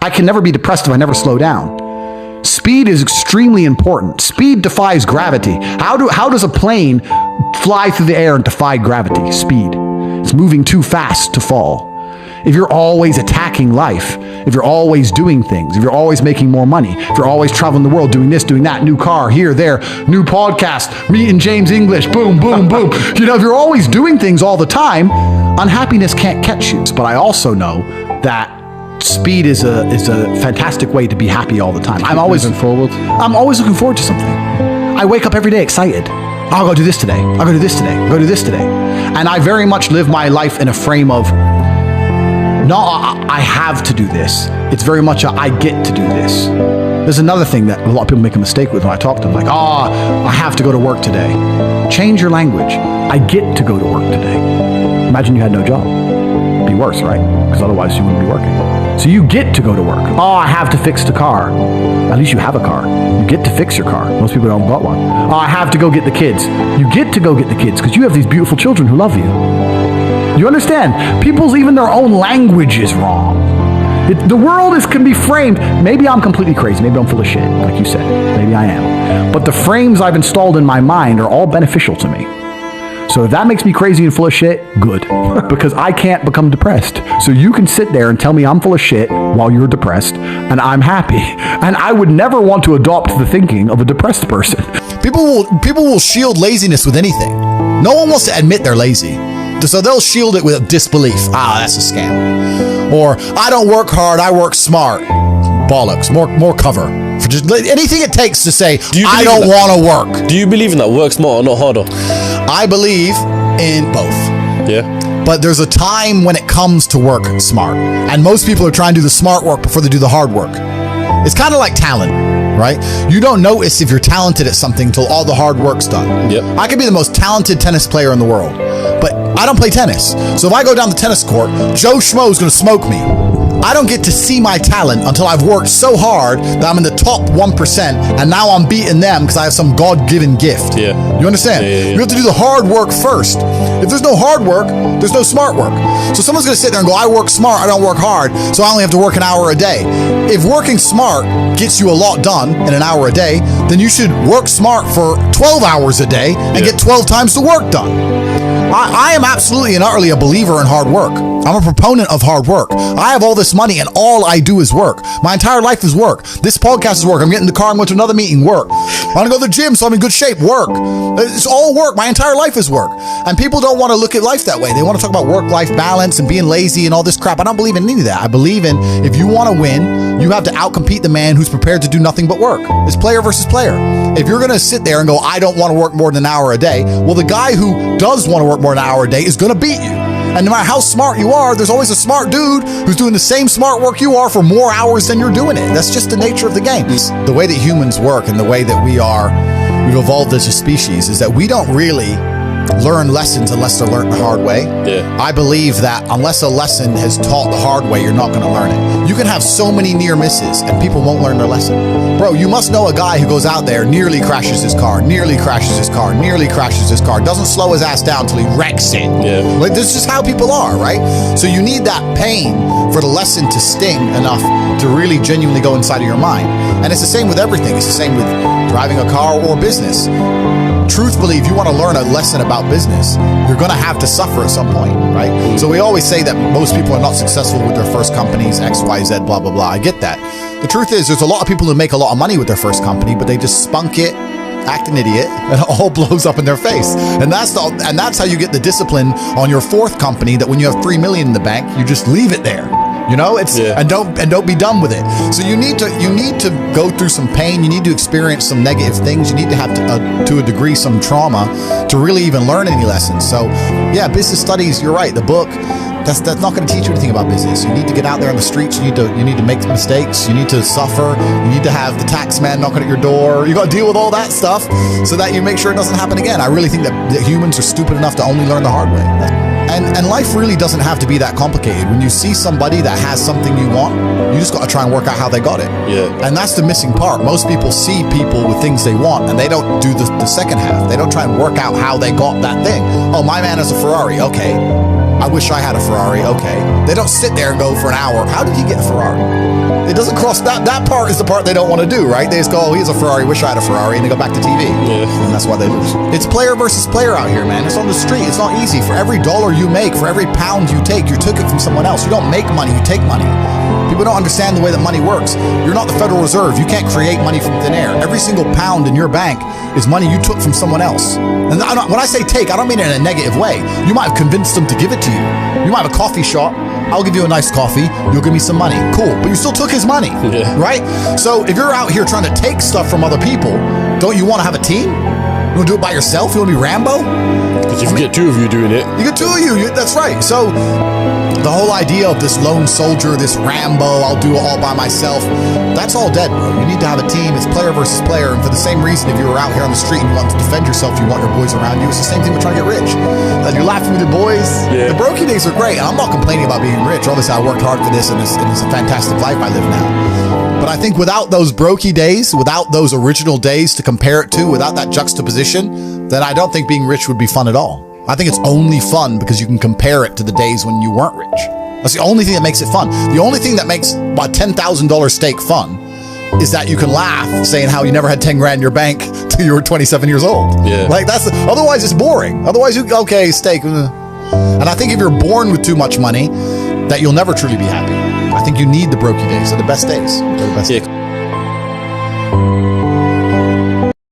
I can never be depressed if I never slow down. Speed is extremely important. Speed defies gravity. How does a plane fly through the air and defy gravity? Speed. It's moving too fast to fall. If you're always attacking life, if you're always doing things, if you're always making more money, if you're always traveling the world, doing this, doing that, new car, here, there, new podcast, meeting James English, boom, boom, boom. If you're always doing things all the time, unhappiness can't catch you. But I also know that speed is a fantastic way to be happy all the time. I'm always looking forward to something. I wake up every day excited. I'll go do this today. I'll go do this today. I'll go do this today. And I very much live my life in a frame of, no, I have to do this. It's very much I get to do this. There's another thing that a lot of people make a mistake with when I talk to them, like, I have to go to work today. Change your language. I get to go to work today. Imagine you had no job. It'd be worse, right? Because otherwise you wouldn't be working. So you get to go to work. I have to fix the car. At least you have a car. You get to fix your car. Most people don't got one. I have to go get the kids. You get to go get the kids because you have these beautiful children who love you. You understand? People's even their own language is wrong. The world can be framed. Maybe I'm completely crazy. Maybe I'm full of shit, like you said. Maybe I am. But the frames I've installed in my mind are all beneficial to me. So if that makes me crazy and full of shit, good. Because I can't become depressed. So you can sit there and tell me I'm full of shit while you're depressed, and I'm happy. And I would never want to adopt the thinking of a depressed person. People will shield laziness with anything. No one wants to admit they're lazy. So they'll shield it with disbelief. That's a scam. Or, I don't work hard, I work smart. Bollocks. More cover. For just anything it takes to say, I don't want to work. Do you believe in that? Work smart or not harder? I believe in both. Yeah. But there's a time when it comes to work smart. And most people are trying to do the smart work before they do the hard work. It's kind of like talent, right? You don't notice if you're talented at something until all the hard work's done. Yep. I could be the most talented tennis player in the world, but I don't play tennis. So if I go down the tennis court, Joe Schmo is going to smoke me. I don't get to see my talent until I've worked so hard that I'm in the top 1%, and now I'm beating them because I have some God-given gift. Yeah. You understand? Yeah. You have to do the hard work first. If there's no hard work, there's no smart work. So someone's going to sit there and go, I work smart, I don't work hard, so I only have to work an hour a day. If working smart gets you a lot done in an hour a day, then you should work smart for 12 hours a day and get 12 times the work done. I am absolutely and utterly a believer in hard work. I'm a proponent of hard work. I have all this money and all I do is work. My entire life is work. This podcast is work. I'm getting in the car and going to another meeting, work. I want to go to the gym so I'm in good shape, work. It's all work. My entire life is work. And people don't want to look at life that way. They want to talk about work-life balance and being lazy and all this crap. I don't believe in any of that. I believe in if you want to win, you have to outcompete the man who's prepared to do nothing but work. It's player versus player. If you're going to sit there and go, I don't want to work more than an hour a day, well, the guy who does want to work more than an hour a day is going to beat you. And no matter how smart you are, there's always a smart dude who's doing the same smart work you are for more hours than you're doing it. That's just the nature of the game. The way that humans work and the way that we've evolved as a species is that we don't really learn lessons unless they're learned the hard way. Yeah. I believe that unless a lesson is taught the hard way, you're not going to learn it. You can have so many near misses and people won't learn their lesson. Bro, you must know a guy who goes out there, nearly crashes his car, doesn't slow his ass down until he wrecks it. Yeah. Like, this is just how people are, right? So you need that pain for the lesson to sting enough to really genuinely go inside of your mind. And it's the same with everything. It's the same with driving a car or business. Truthfully, if you want to learn a lesson about business, you're going to have to suffer at some point, right? So we always say that most people are not successful with their first companies, X, Y, Z, blah, blah, blah. I get that. The truth is, there's a lot of people who make a lot of money with their first company, but they just spunk it, act an idiot, and it all blows up in their face. And that's how you get the discipline on your fourth company, that when you have $3 million in the bank, you just leave it there. You know, and don't be done with it. So you need to go through some pain. You need to experience some negative things. You need to have to a degree some trauma to really even learn any lessons. So yeah, business studies. You're right. The book. That's not going to teach you anything about business. You need to get out there on the streets. You need to make mistakes. You need to suffer. You need to have the tax man knocking at your door. You got to deal with all that stuff so that you make sure it doesn't happen again. I really think that humans are stupid enough to only learn the hard way. And life really doesn't have to be that complicated. When you see somebody that has something you want, you just got to try and work out how they got it. Yeah. And that's the missing part. Most people see people with things they want, and they don't do the second half. They don't try and work out how they got that thing. Oh, my man has a Ferrari. Okay. I wish I had a Ferrari. Okay. They don't sit there and go for an hour. How did he get a Ferrari? It doesn't cross that part is the part they don't want to do, right? They just go, oh, he has a Ferrari. Wish I had a Ferrari. And they go back to TV. Yeah. And that's why they lose. It's player versus player out here, man. It's on the street. It's not easy. For every dollar you make, for every pound you take, you took it from someone else. You don't make money. You take money. People don't understand the way that money works. You're not the Federal Reserve. You can't create money from thin air. Every single pound in your bank is money you took from someone else. And when I say take, I don't mean it in a negative way. You might have convinced them to give it to you. You might have a coffee shop. I'll give you a nice coffee. You'll give me some money. Cool. But you still took his money, right? So if you're out here trying to take stuff from other people, don't you want to have a team? You want to do it by yourself? You want to be Rambo? Because if you get two of you doing it. You get two of you. That's right. So the whole idea of this lone soldier, this Rambo, I'll do it all by myself, that's all dead, bro. You need to have a team. It's player versus player. And for the same reason, if you were out here on the street and you want to defend yourself, you want your boys around you. It's the same thing with trying to get rich. And you're laughing with your boys. Yeah. The brokey days are great. And I'm not complaining about being rich. Obviously, I worked hard for this, and it's a fantastic life I live now. But I think without those brokey days, without those original days to compare it to, without that juxtaposition, then I don't think being rich would be fun at all. I think it's only fun because you can compare it to the days when you weren't rich. That's the only thing that makes it fun. The only thing that makes a $10,000 steak fun is that you can laugh saying how you never had 10 grand in your bank till you were 27 years old. Yeah. Like otherwise it's boring. Otherwise okay, steak. And I think if you're born with too much money, that you'll never truly be happy. I think you need the brokey days. They're the best days. They're the best days.